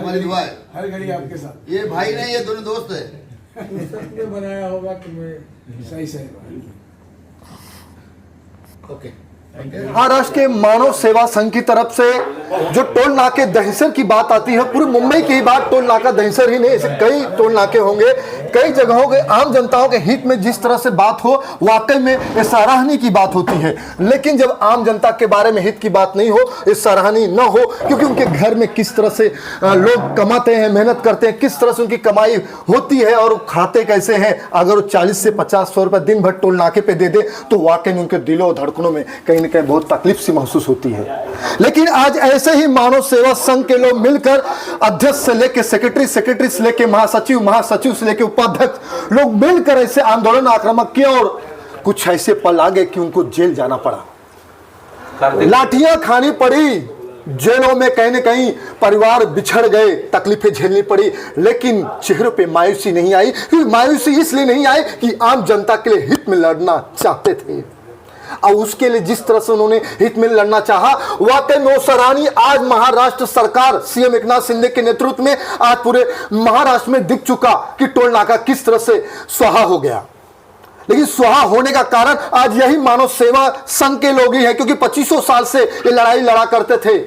हमारी दुआ है हर घड़ी आपके साथ। ये भाई नहीं, ये दोनों दोस्त है। सबने बनाया होगा तुम्हें सही सही। ओके। महाराष्ट्र के मानव सेवा संघ की तरफ से जो टोल नाके दहिसर की बात आती है, पूरे मुंबई की बात टोल नाका दहिसर ही नहीं, ऐसे कई टोल नाके होंगे, कई जगहों के आम जनताओं के हित में जिस तरह से बात हो, वाकई में ये सराहनीय की बात होती है। लेकिन जब आम जनता के बारे में हित की बात नहीं हो, ये सराहनीय न हो, क्योंकि उनके घर में किस तरह से लोग कमाते हैं, मेहनत करते हैं, किस तरह से उनकी कमाई होती है और खाते कैसे हैं। अगर वो 40 से 50 रुपए दिन भर टोल नाके पे दे दे तो वाकई में उनके दिलों धड़कनों में कहीं न कहीं बहुत तकलीफ सी महसूस होती है। लेकिन आज ऐसे ही मानव सेवा संघ के लोग मिलकर अध्यक्ष से लेकर सेक्रेटरी से लेकर महासचिव से लेकर उपाध्यक्ष लोग मिलकर ऐसे आंदोलन आक्रामक किए और कुछ ऐसे पल आ गए कि उनको जेल जाना पड़ा, लाठियां खानी पड़ी, जेलों में कहीं न कहीं परिवार बिछड़ गए, तकलीफें झेलनी पड़ी, लेकिन चेहरों पे मायूसी नहीं आई। मायूसी इसलिए नहीं आई कि आम जनता के लिए हित में लड़ना चाहते थे और उसके लिए जिस तरह से उन्होंने हित में लड़ना चाहा, वाकई में वो सराहनीय आज महाराष्ट्र सरकार सीएम एकनाथ शिंदे के नेतृत्व में आज पूरे महाराष्ट्र में दिख चुका कि टोल नाका किस तरह से स्वाहा हो गया। लेकिन स्वाहा होने का कारण आज यही मानव सेवा संघ के लोग ही हैं, क्योंकि 2500 साल से ये लड़ाई लड़ा करते थे।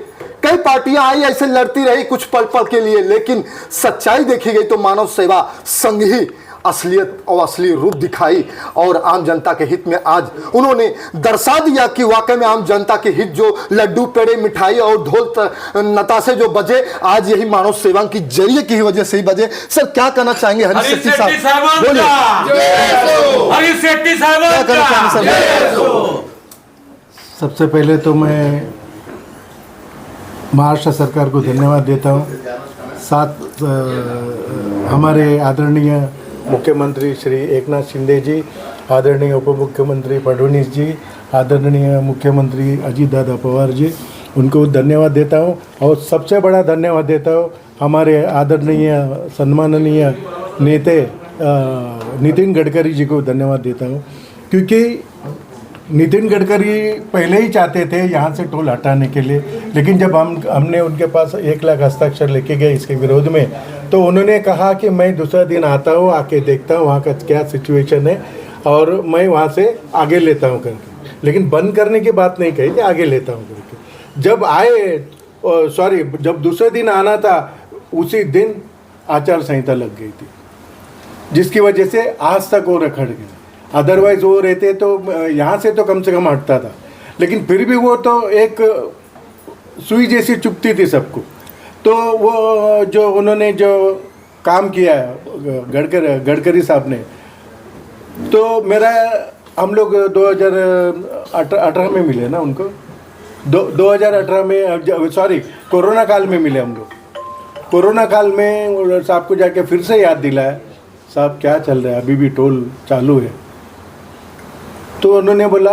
कई पार्टियां आई ऐसे लड़ती रही कुछ पल पल के लिए, लेकिन सच्चाई देखी गई तो मानव सेवा संघ ही असलियत और असली रूप दिखाई और आम जनता के हित में आज उन्होंने दर्शा दिया कि वाकई में आम जनता के हित जो लड्डू पेड़े मिठाई और ढोल नताशे जो बजे, आज यही मानव सेवा की जरिए की वजह से ही बजे। सर क्या कहना चाहेंगे हरीश शेट्टी साहब? बोलिए। हरीश शेट्टी साहब क्या कहना चाहेंगे सर? सबसे पहले तो मैं महाराष्ट्र सरकार को धन्यवाद देता हूँ, साथ हमारे आदरणीय मुख्यमंत्री श्री एकनाथ शिंदे जी, आदरणीय उप मुख्यमंत्री फडणवीस जी, आदरणीय मुख्यमंत्री अजीत दादा पवार जी, उनको धन्यवाद देता हूँ। और सबसे बड़ा धन्यवाद देता हूँ हमारे आदरणीय सम्माननीय नेता नितिन गडकरी जी को धन्यवाद देता हूँ, क्योंकि नितिन गडकरी पहले ही चाहते थे यहाँ से टोल हटाने के लिए, लेकिन जब हमने उनके पास 1 लाख हस्ताक्षर लेके गए इसके विरोध में, तो उन्होंने कहा कि मैं दूसरा दिन आता हूँ, आके देखता हूँ वहाँ का क्या सिचुएशन है और मैं वहाँ से आगे लेता हूँ करके। लेकिन बंद करने की बात नहीं कही कि आगे लेता हूँ करके। जब दूसरे दिन आना था उसी दिन आचार संहिता लग गई थी, जिसकी वजह से आज तक वो रखड़ गया। अदरवाइज वो रहते तो यहाँ से तो कम से कम हटता था, लेकिन फिर भी वो तो एक सुई जैसी चुभती थी सबको। तो वो जो उन्होंने जो काम किया गडकरी साहब ने, तो हम लोग 2018 में मिले ना उनको, 2018 में कोरोना काल में मिले हम लोग। कोरोना काल में साहब को जाके फिर से याद दिलाया, साहब क्या चल रहा है, अभी भी टोल चालू है। तो उन्होंने बोला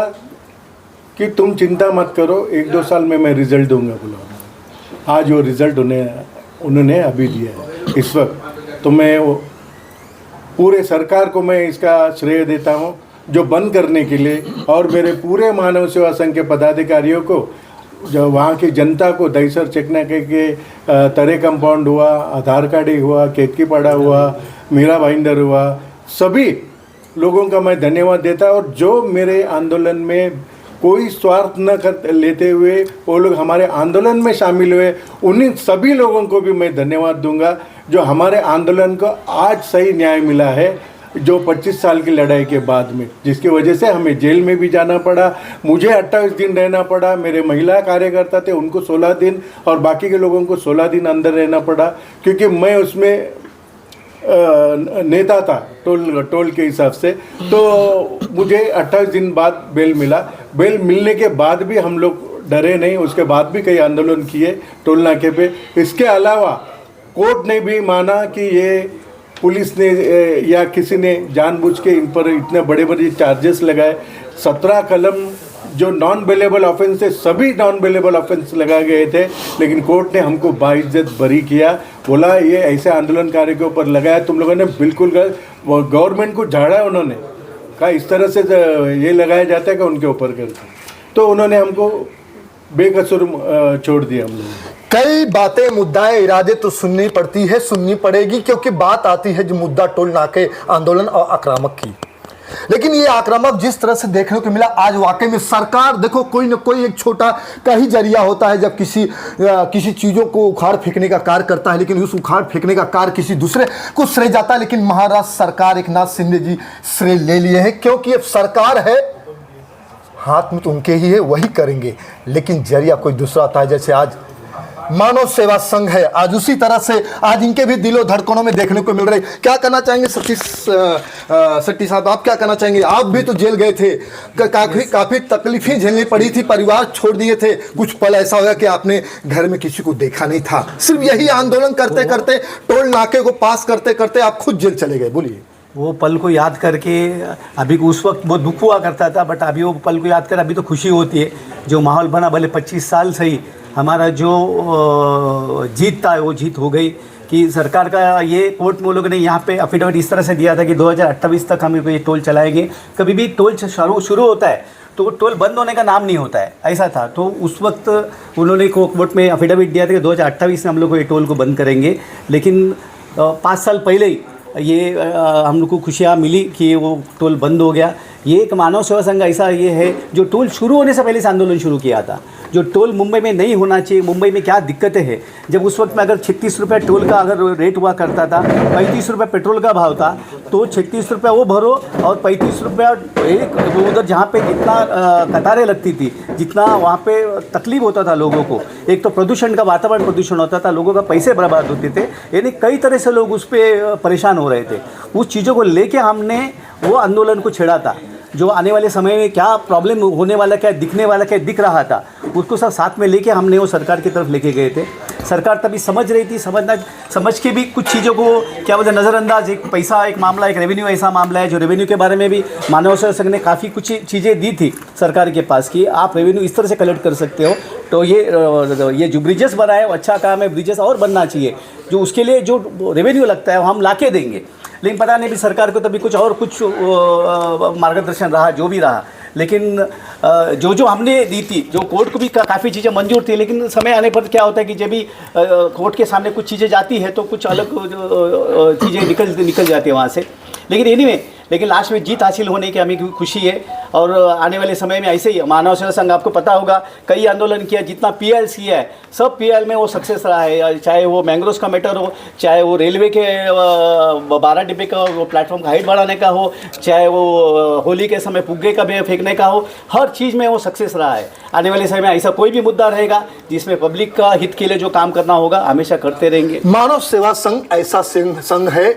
कि तुम चिंता मत करो, 1-2 साल में मैं रिज़ल्ट दूंगा बोला। आज वो रिज़ल्ट उन्होंने अभी दिया है इस वक्त। तो मैं पूरे सरकार को मैं इसका श्रेय देता हूँ, जो बंद करने के लिए, और मेरे पूरे मानव सेवा संघ के पदाधिकारियों को, जो वहाँ की जनता को, दहिसर चेकनाके के तरे कंपाउंड हुआ, आधार कार्ड ही हुआ, केतकीपाड़ा हुआ, मीरा भाईंदर हुआ, सभी लोगों का मैं धन्यवाद देता। और जो मेरे आंदोलन में कोई स्वार्थ न कर लेते हुए वो लोग हमारे आंदोलन में शामिल हुए, उन्हीं सभी लोगों को भी मैं धन्यवाद दूंगा, जो हमारे आंदोलन को आज सही न्याय मिला है, जो 25 साल की लड़ाई के बाद में, जिसकी वजह से हमें जेल में भी जाना पड़ा, मुझे 28 दिन रहना पड़ा, मेरे महिला कार्यकर्ता थे उनको 16 दिन और बाकी के लोगों को 16 दिन अंदर रहना पड़ा, क्योंकि मैं उसमें नेता था टोल के हिसाब से। तो मुझे 28 दिन बाद बेल मिला। बेल मिलने के बाद भी हम लोग डरे नहीं, उसके बाद भी कई आंदोलन किए टोल नाके पे। इसके अलावा कोर्ट ने भी माना कि ये पुलिस ने या किसी ने जानबूझ के इन पर इतने बड़े बड़े चार्जेस लगाए। 17 कलम जो नॉन बेलेबल ऑफेंस थे, सभी नॉन बेलेबल ऑफेंस लगाए गए थे, लेकिन कोर्ट ने हमको बाइज्जत बरी किया। बोला ये ऐसे आंदोलनकारी के ऊपर लगाया, तुम लोगों ने बिल्कुल गवर्नमेंट को झाड़ा। उन्होंने कहा इस तरह से ये लगाया जाता है कि उनके ऊपर करके, तो उन्होंने हमको बेकसूर छोड़ दिया हम लोगों ने। कई बातें, मुद्दाएं, इरादे तो सुननी पड़ती है, सुननी पड़ेगी, क्योंकि बात आती है जो मुद्दा टोल नाके आंदोलन और आक्रामक की। लेकिन ये आक्रामक जिस तरह से देखने को मिला, आज वाकई में सरकार, देखो कोई न कोई एक छोटा का ही जरिया होता है जब किसी चीज़ों को उखाड़ फेंकने का कार्य करता है, लेकिन उस उखाड़ फेंकने का कार्य किसी दूसरे को श्रेय जाता है। लेकिन महाराष्ट्र सरकार, एकनाथ शिंदे जी श्रेय ले लिए हैं, क्योंकि अब सरकार है, हाथ में तो उनके ही है, वही करेंगे, लेकिन जरिया कोई दूसरा आता है। जैसे आज मानव सेवा संघ है, आज उसी तरह से आज इनके भी दिलो धड़कनों में देखने को मिल रही। क्या कहना चाहेंगे सतीश साहब, आप क्या कहना चाहेंगे? आप भी तो जेल गए थे, काफी तकलीफें झेलनी पड़ी थी, परिवार छोड़ दिए थे, कुछ पल ऐसा होगा कि आपने घर में किसी को देखा नहीं था, सिर्फ यही आंदोलन करते करते, टोल नाके को पास करते करते आप खुद जेल चले गए। बोलिए। वो पल को याद करके अभी उस वक्त बहुत दुख हुआ करता था, बट अभी वो पल को याद कर अभी तो खुशी होती है। जो माहौल बना, भले 25 साल से ही हमारा जो जीत था वो जीत हो गई कि सरकार का ये कोर्ट में लोगों ने यहाँ पे अफिडेविट इस तरह से दिया था कि 2028 तक हम ये टोल चलाएंगे। कभी भी टोल शुरू होता है तो टोल बंद होने का नाम नहीं होता है, ऐसा था। तो उस वक्त उन्होंने कोर्ट में अफिडेविट दिया था कि 2028 में हम लोग ये टोल को बंद करेंगे। लेकिन 5 साल पहले ही ये हम लोग को खुशियाँ मिली कि वो टोल बंद हो गया। ये एक मानव सेवा संघ ऐसा ये है जो टोल शुरू होने से पहले से आंदोलन शुरू किया था। जो टोल मुंबई में नहीं होना चाहिए, मुंबई में क्या दिक्कतें हैं, जब उस वक्त में अगर 36 रुपये टोल का अगर रेट हुआ करता था, 35 रुपये पेट्रोल का भाव था, तो 36 रुपये वो भरो और 35 रुपये एक उधर जहाँ पे जितना कतारें लगती थी, जितना वहाँ पे तकलीफ होता था लोगों को, एक तो प्रदूषण का, वातावरण प्रदूषण होता था, लोगों का पैसे बर्बाद होते थे, यानी कई तरह से लोग उस पर परेशान हो रहे थे। उस चीज़ों को लेके हमने वो आंदोलन को छेड़ा था। जो आने वाले समय में क्या प्रॉब्लम होने वाला, क्या दिखने वाला, क्या दिख रहा था, उसको सब साथ में लेके हमने वो सरकार की तरफ लेके गए थे। सरकार तभी समझ रही थी, समझ के भी कुछ चीज़ों को क्या बोलते हैं नज़रअंदाज, एक पैसा एक मामला, एक रेवेन्यू ऐसा मामला है जो रेवेन्यू के बारे में भी मानव सेवा संघ ने काफ़ी कुछ चीज़ें दी थी सरकार के पास कि आप रेवेन्यू इस तरह से कलेक्ट कर सकते हो। तो ये जो ब्रिजेस बनाए वो अच्छा काम है, ब्रिजेस और बनना चाहिए, जो उसके लिए जो रेवेन्यू लगता है वो हम ला के देंगे। लेकिन पता नहीं भी सरकार को तभी कुछ मार्गदर्शन रहा, जो भी रहा। लेकिन जो हमने दी थी, जो कोर्ट को भी काफ़ी चीज़ें मंजूर थी, लेकिन समय आने पर क्या होता है कि जब भी कोर्ट के सामने कुछ चीज़ें जाती है तो कुछ अलग चीज़ें निकल जाती है वहाँ से। लेकिन लास्ट में जीत हासिल होने की हमें खुशी है। और आने वाले समय में ऐसे ही मानव सेवा संघ, आपको पता होगा, कई आंदोलन किया, जितना PLC है सब PL में वो सक्सेस रहा है, चाहे वो मैंग्रोव्स का मैटर हो, चाहे वो रेलवे के 12 डिब्बे का वो प्लेटफॉर्म का हाइट बढ़ाने का हो, चाहे वो होली के समय फुग्गे का फेंकने का हो, हर चीज़ में वो सक्सेस रहा है। आने वाले समय में ऐसा कोई भी मुद्दा रहेगा जिसमें पब्लिक का हित के लिए जो काम करना होगा, हमेशा करते रहेंगे। मानव सेवा संघ ऐसा संघ है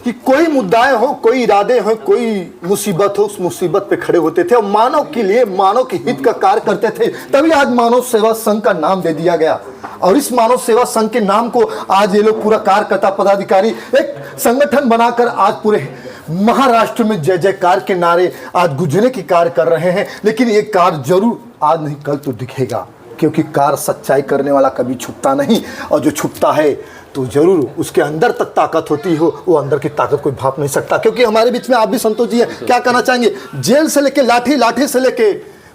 कि कोई मुद्दाएं हो, कोई इरादे हो, कोई मुसीबत हो, उस मुसीबत पे खड़े होते थे और मानव के लिए, मानव के हित का कार्य करते थे। तभी आज मानव सेवा संघ का नाम दे दिया गया। और इस मानव सेवा संघ के नाम को आज ये लोग पूरा कार्यकर्ता पदाधिकारी एक संगठन बनाकर आज पूरे महाराष्ट्र में जय जयकार के नारे आज गुजरने की कार्य कर रहे हैं। लेकिन ये कार्य जरूर आज नहीं कल तो दिखेगा, क्योंकि कार्य सच्चाई करने वाला कभी छुपता नहीं, और जो छुपता है तो जरूर उसके अंदर तक ताकत होती हो, वो अंदर की ताकत कोई भाप नहीं सकता। क्योंकि हमारे बीच में आप भी संतोष जी हैं, क्या कहना चाहेंगे? जेल से लेके लाठी से लेके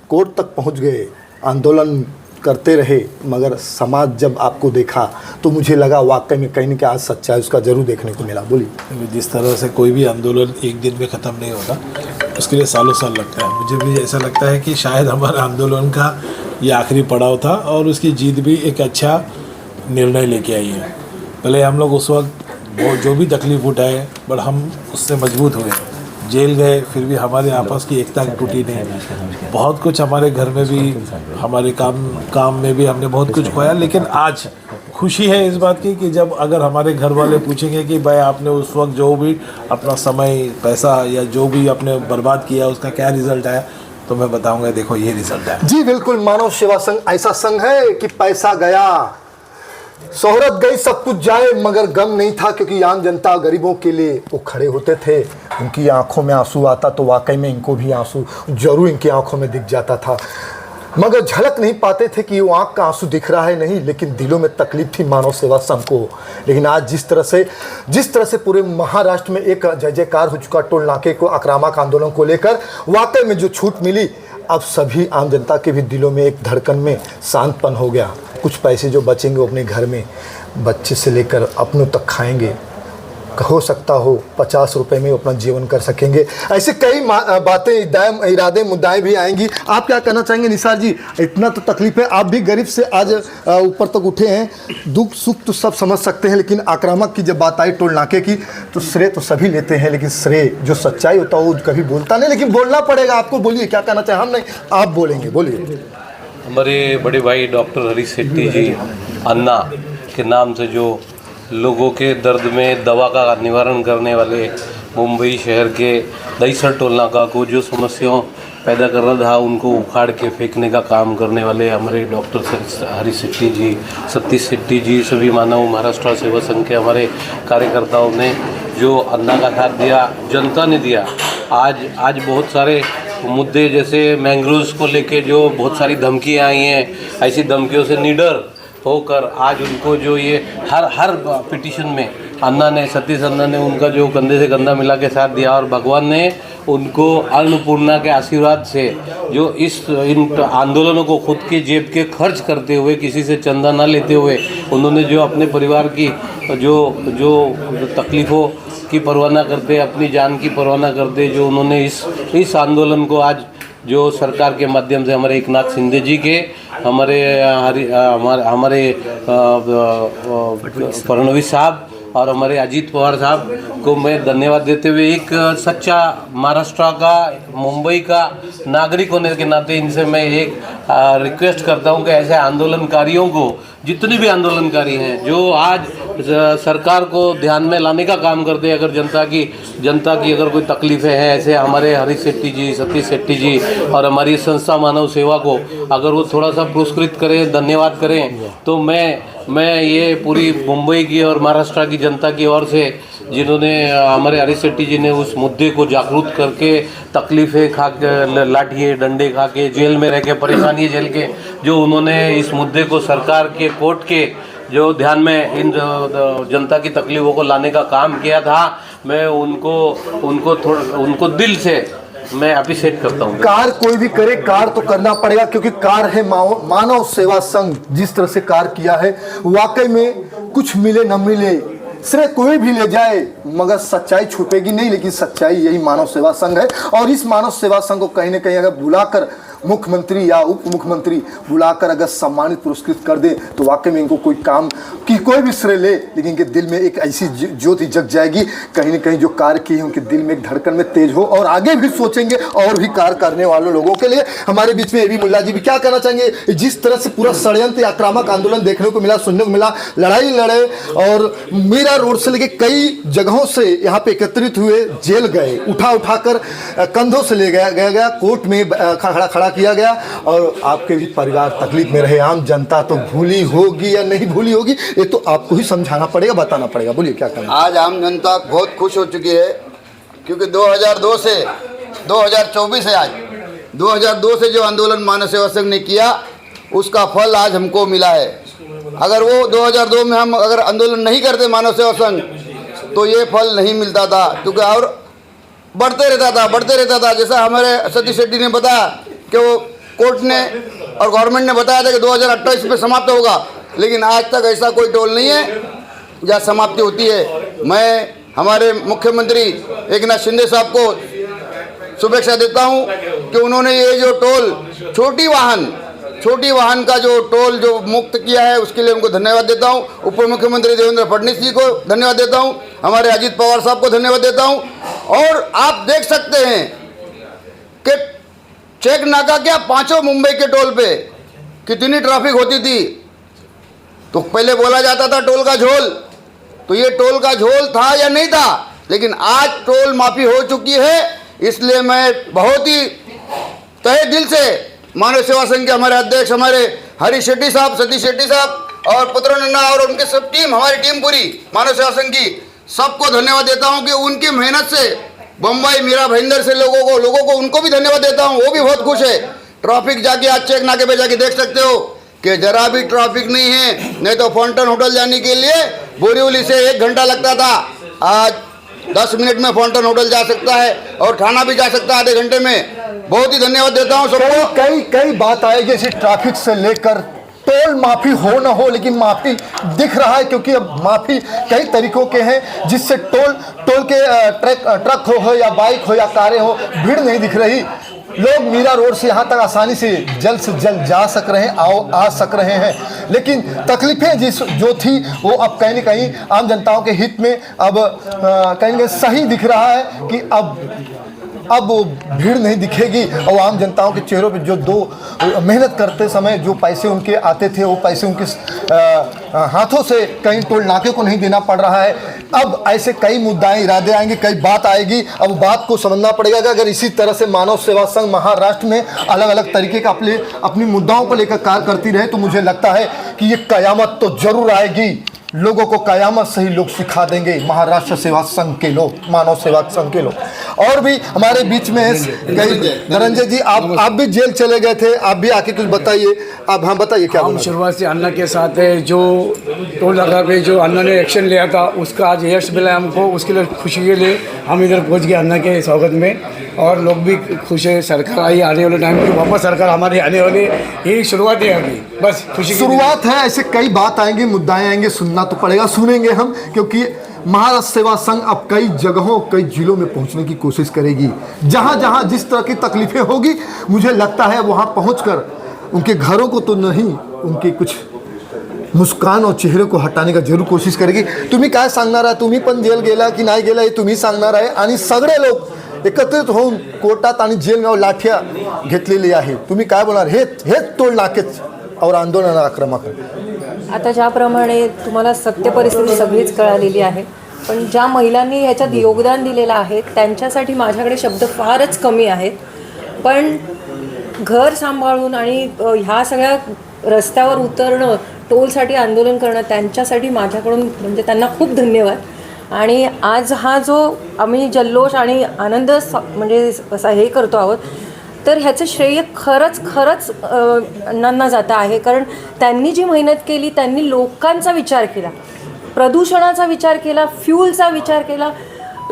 कोर्ट तक पहुंच गए, आंदोलन करते रहे, मगर समाज जब आपको देखा तो मुझे लगा वाकई में कहीं न कहीं आज सच्चाई उसका जरूर देखने को मिला। बोलिए। जिस तरह से कोई भी आंदोलन एक दिन में ख़त्म नहीं होता, उसके लिए सालों साल लगता है। मुझे भी ऐसा लगता है कि शायद हमारे आंदोलन का ये आखिरी पड़ाव था और उसकी जीत भी एक अच्छा निर्णय लेके आई है। पहले हम लोग उस वक्त जो भी तकलीफ उठाए, बट हम उससे मजबूत हुए, जेल गए, फिर भी हमारे आपस की एकता टूटी नहीं। बहुत कुछ हमारे घर में भी, हमारे काम में भी हमने बहुत कुछ खोया। लेकिन आज खुशी है इस बात की कि जब अगर हमारे घर वाले पूछेंगे कि भाई आपने उस वक्त जो भी अपना समय, पैसा या जो भी आपने बर्बाद किया उसका क्या रिजल्ट आया, तो मैं बताऊंगा देखो ये रिजल्ट है। जी बिल्कुल, मानव सेवा संघ ऐसा संघ है कि पैसा गया, शोहरत गई, सब कुछ जाए, मगर गम नहीं था, क्योंकि आम जनता गरीबों के लिए वो खड़े होते थे। उनकी आंखों में आंसू आता तो वाकई में इनको भी आंसू जरूर इनकी आंखों में दिख जाता था, मगर झलक नहीं पाते थे कि वो आंख का आंसू दिख रहा है नहीं, लेकिन दिलों में तकलीफ थी मानव सेवा संघ को। लेकिन आज जिस तरह से पूरे महाराष्ट्र में एक जय जयकार हो चुका टोल नाके को, आक्रामक आंदोलन को लेकर, वाकई में जो छूट मिली अब सभी आम जनता के भी दिलों में एक धड़कन में शांतपन हो गया। कुछ पैसे जो बचेंगे वो अपने घर में बच्चे से लेकर अपनों तक खाएंगे, हो सकता हो 50 रुपए में अपना जीवन कर सकेंगे। ऐसे कई बातें, इरादे, मुद्दाएं भी आएंगी। आप क्या कहना चाहेंगे निसार जी? इतना तो तकलीफ है, आप भी गरीब से आज ऊपर तक उठे हैं, दुख सुख तो सब समझ सकते हैं, लेकिन आक्रामक की जब बात आई टोल नाके की तो श्रेय तो सभी लेते हैं, लेकिन श्रेय जो सच्चाई होता है वो कभी बोलता नहीं, लेकिन बोलना पड़ेगा आपको। बोलिए क्या कहना चाहें? हम नहीं, आप बोलेंगे, बोलिए। हमारे बड़े भाई डॉक्टर हरीश शेट्टी जी अन्ना के नाम से जो लोगों के दर्द में दवा का निवारण करने वाले मुंबई शहर के दहीसर टोल नाका को जो समस्याओं पैदा कर रहा था उनको उखाड़ के फेंकने का काम करने वाले हमारे डॉक्टर हरीश शेट्टी जी, सतीश शेट्टी जी, सभी मानव महाराष्ट्र सेवा संघ के हमारे कार्यकर्ताओं ने जो अन्ना का साथ दिया, जनता ने दिया। आज बहुत सारे मुद्दे जैसे मैंग्रोव्स को लेके जो बहुत सारी धमकियाँ आई हैं, ऐसी धमकियों से निडर होकर आज उनको जो ये हर पिटीशन में सतीश अन्ना ने उनका जो कंधे से कंधा मिला के साथ दिया, और भगवान ने उनको अन्नपूर्णा के आशीर्वाद से जो इन आंदोलनों को खुद के जेब के खर्च करते हुए, किसी से चंदा ना लेते हुए, उन्होंने जो अपने परिवार की जो तकलीफ़ों की परवाह ना करते, अपनी जान की परवाह ना करते, जो उन्होंने इस आंदोलन को आज जो सरकार के माध्यम से हमारे एकनाथ शिंदे जी के, हमारे फडणवीस साहब और हमारे अजीत पवार साहब को मैं धन्यवाद देते हुए एक सच्चा महाराष्ट्र का, मुंबई का नागरिक होने के नाते इनसे मैं एक रिक्वेस्ट करता हूं कि ऐसे आंदोलनकारियों को, जितने भी आंदोलनकारी हैं जो आज सरकार को ध्यान में लाने का काम करते हैं, अगर जनता की अगर कोई तकलीफ़ें हैं, ऐसे हमारे हरीश शेट्टी जी, सतीश शेट्टी जी और हमारी संस्था मानव सेवा को अगर वो थोड़ा सा पुरस्कृत करें, धन्यवाद करें, तो मैं ये पूरी मुंबई की और महाराष्ट्र की जनता की ओर से, जिन्होंने हमारे हरीश शेट्टी जी ने उस मुद्दे को जागरूक करके, तकलीफ़ें खा के, लाठिए डंडे खा के, जेल में रह के, परेशानी झेल के, जो उन्होंने इस मुद्दे को सरकार के, कोर्ट के जो ध्यान में इन जनता की तकलीफ़ों को लाने का काम किया था, मैं उनको दिल से मैं अप्रिशिएट करता हूँ। कार कोई भी करे, कार तो करना पड़ेगा, क्योंकि कार है मानव सेवा संघ। जिस तरह से कार किया है, वाकई में कुछ मिले न मिले, श्रेय कोई भी ले जाए, मगर सच्चाई छुपेगी नहीं। लेकिन सच्चाई यही मानव सेवा संघ है, और इस मानव सेवा संघ को कहीं ना कहीं अगर बुलाकर मुख्यमंत्री या उप मुख्यमंत्री बुलाकर अगर सम्मानित पुरस्कृत कर दे, तो वाकई में इनको कोई काम की कोई भी श्रेय ले, लेकिन इनके दिल में एक ऐसी ज्योति जग जाएगी, कहीं ना कहीं जो कार्य की है उनके दिल में एक धड़कन में तेज हो, और आगे भी सोचेंगे और भी कार्य करने वाले लोगों के लिए। हमारे बीच में एबी मुल्ला जी भी क्या कहना चाहेंगे? जिस तरह से पूरा षड्यंत्र आक्रामक आंदोलन देखने को मिला, सुनने को मिला, लड़ाई लड़े और मीरा रोड से लेके कई जगहों से यहाँ पे एकत्रित हुए, जेल गए, उठा कर कंधों से ले गया, कोर्ट में खड़ा किया गया, और आपके भी परिवार तकलीफ में रहे। आम जनता तो भूली होगी या नहीं भूली होगी, ये तो आपको ही समझाना पड़ेगा, बताना पड़ेगा। बोलिए क्या कहना? आज आम जनता बहुत खुश हो चुकी है, क्योंकि 2002 से 2024 है। आज 2002 से जो आंदोलन मानव सेवा संघ ने किया, उसका फल आज हमको मिला है। अगर वो 2002 में हम अगर आंदोलन नहीं करते मानव सेवा संघ, तो ये फल नहीं मिलता था, क्योंकि और बढ़ते रहता था। जैसा हमारे सतीश शेट्टी ने बताया कि वो कोर्ट ने और गवर्नमेंट ने बताया था कि 2028 में समाप्त होगा, लेकिन आज तक ऐसा कोई टोल नहीं है जहाँ समाप्ति होती है। मैं हमारे मुख्यमंत्री एकनाथ शिंदे साहब को शुभेच्छा देता हूँ कि उन्होंने ये जो टोल छोटी वाहन का जो टोल जो मुक्त किया है, उसके लिए उनको धन्यवाद देता हूँ। उप मुख्यमंत्री देवेंद्र फडणवीस जी को धन्यवाद देता हूँ, हमारे अजीत पवार साहब को धन्यवाद देता हूँ। और आप देख सकते हैं कि चेक नाका क्या, पांचों मुंबई के टोल पे कितनी ट्रैफिक होती थी। तो पहले बोला जाता था टोल का झोल, तो ये टोल का झोल था या नहीं था, लेकिन आज टोल माफी हो चुकी है। इसलिए मैं बहुत ही तहे दिल से मानव सेवा संघ के हमारे अध्यक्ष हमारे हरीश शेट्टी साहब, सतीश शेट्टी साहब और पुत्र नन्ना और उनके सब टीम, हमारी टीम पूरी मानव सेवा संघ की, सबको धन्यवाद देता हूं कि उनकी मेहनत से बम्बई मीरा भाईंदर से लोगों को उनको भी धन्यवाद देता हूं। वो भी बहुत खुश है। ट्रैफिक जाके आज चेक नाके पे जाके देख सकते हो कि जरा भी ट्रैफिक नहीं है। नहीं तो फॉन्टन होटल जाने के लिए बोरीवली से 1 घंटा लगता था, आज 10 मिनट में फॉन्टन होटल जा सकता है और थाना भी जा सकता है आधे घंटे में। बहुत ही धन्यवाद देता हूँ सबको। कई कई बात आएगी जैसे ट्रैफिक से लेकर टोल माफी हो ना हो, लेकिन माफी दिख रहा है क्योंकि अब माफी कई तरीकों के हैं जिससे टोल के ट्रक हो या बाइक हो या कारें हो, भीड़ नहीं दिख रही। लोग मीरा रोड से यहाँ तक आसानी से जल्द जा सक रहे हैं, आ सक रहे हैं। लेकिन तकलीफें जो थी वो अब कहीं न कहीं आम जनताओं के हित में अब कहीं न कहीं सही दिख रहा है कि अब वो भीड़ नहीं दिखेगी और आम जनताओं के चेहरों पे जो दो मेहनत करते समय जो पैसे उनके आते थे वो पैसे उनके हाथों से कहीं टोल नाके को नहीं देना पड़ रहा है। अब ऐसे कई मुद्दाएं इरादे आएंगे, कई बात आएगी। अब बात को समझना पड़ेगा कि अगर इसी तरह से मानव सेवा संघ महाराष्ट्र में अलग अलग तरीके का अपनी मुद्दाओं को लेकर कार्य करती रहे तो मुझे लगता है कि ये कयामत तो जरूर आएगी। लोगों को कयामत से ही लोग सिखा देंगे, महाराष्ट्र सेवा संघ के लोग, मानव सेवा संघ के लोग। और भी हमारे बीच में कई धनंजय जी, आप भी जेल चले गए थे, आप भी आके कुछ बताइए। आप हाँ बताइए क्या हम शुरुआत से अन्ना के साथ है। जो टोल नाका पे जो अन्ना ने एक्शन लिया था उसका आज यश मिला हमको, उसके लिए खुशी के लिए हम इधर पहुंच गए अन्ना के स्वागत में। और लोग भी खुश है, सरकार आई आने वाले टाइम की, वापस सरकार हमारी आने वाली, यही शुरुआत है अभी, बस खुशी की शुरुआत है। ऐसे कई बात आएंगे, मुद्दाएं आएंगे, सुनना तो पड़ेगा, सुनेंगे हम, क्योंकि महाराष्ट्र सेवा संघ अब कई जगहों कई जिलों में पहुंचने की कोशिश करेगी। जहां जहां जिस तरह की तकलीफें होगी मुझे लगता है वहां पहुंचकर उनके घरों को तो नहीं, उनके कुछ मुस्कान और चेहरे को हटाने का जरूर कोशिश करेगी। तुम्ही काय सांगणार आहे, तुम्ही पण जेल गेला की नाही गेला हे तुम्ही सांगणार आहे आणि सगळे लोक एकत्रित होऊन कोर्टात आणि जेल लाठ्या घेतलेली आहे। तुम्ही काय बोलणार, हेच टोल नाकेच और आंदोलन आक्रमक? आता ज्याप्रमाणे तुम्हाला सत्य परिस्थिती सगळीच कळालेली आहे, पण ज्या महिलांनी ह्याच्यात योगदान दिलेलं आहे त्यांच्यासाठी माझ्याकडे शब्द फारच कमी आहेत। पण घर सांभाळून आणि ह्या सगळ्या रस्त्यावर उतरणं, टोलसाठी आंदोलन करणं, त्यांच्यासाठी माझ्याकडून म्हणजे त्यांना खूप धन्यवाद। आणि आज हा जो आम्ही जल्लोष आणि आनंद म्हणजे असा हे करतो आहोत, तर ह्याचं श्रेय खरंच अण्णांना जातं आहे। कारण त्यांनी जी मेहनत केली, त्यांनी लोकांचा विचार केला, प्रदूषणाचा विचार केला, फ्यूलचा विचार केला,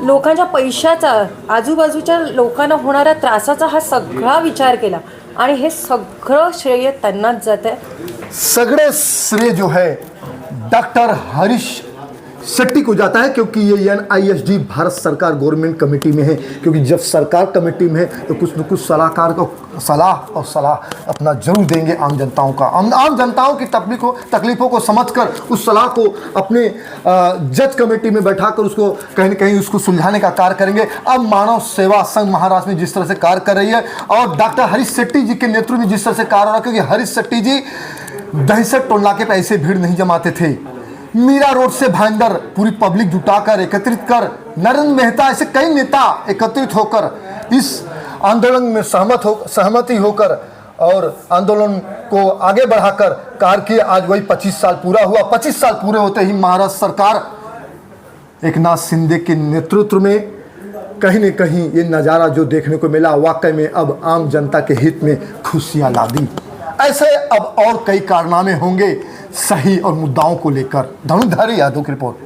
लोकांच्या पैशाचा, आजूबाजूच्या लोकांना होणाऱ्या त्रासाचा हा सगळा विचार केला आणि हे सगळं श्रेय त्यांनाच जातं आहे। सगळे श्रेय जो है डॉक्टर हरीश शेट्टी को जाता है, क्योंकि ये NISD भारत सरकार गवर्नमेंट कमेटी में है। क्योंकि जब सरकार कमेटी में है तो कुछ न कुछ सलाहकार को सलाह अपना जरूर देंगे आम जनताओं का, आम जनताओं की तकलीफों को समझकर उस सलाह को अपने जज कमेटी में बैठाकर उसको कहीं न कहीं उसको सुलझाने का कार्य करेंगे। अब मानव सेवा संघ महाराष्ट्र में जिस तरह से कार्य कर रही है और डॉक्टर हरीश शेट्टी जी के नेतृत्व में जिस तरह से कार्य हो रहा है, क्योंकि हरीश शेट्टी जी दहशत टोल नाके पे ऐसे भीड़ नहीं जमाते थे। मीरा रोड से भाईंदर पूरी पब्लिक जुटाकर एकत्रित कर, नरेंद्र मेहता ऐसे कई नेता एकत्रित होकर इस आंदोलन में सहमति होकर और आंदोलन को आगे बढ़ाकर कार्य किए। आज वही 25 साल पूरा हुआ। 25 साल पूरे होते ही महाराष्ट्र सरकार एकनाथ शिंदे के नेतृत्व में कहीं न कहीं ये नज़ारा जो देखने को मिला, वाकई में अब आम जनता के हित में खुशियाँ ला दी। ऐसे अब और कई कारनामे होंगे सही और मुद्दाओं को लेकर। धनुधारी यादव की रिपोर्ट।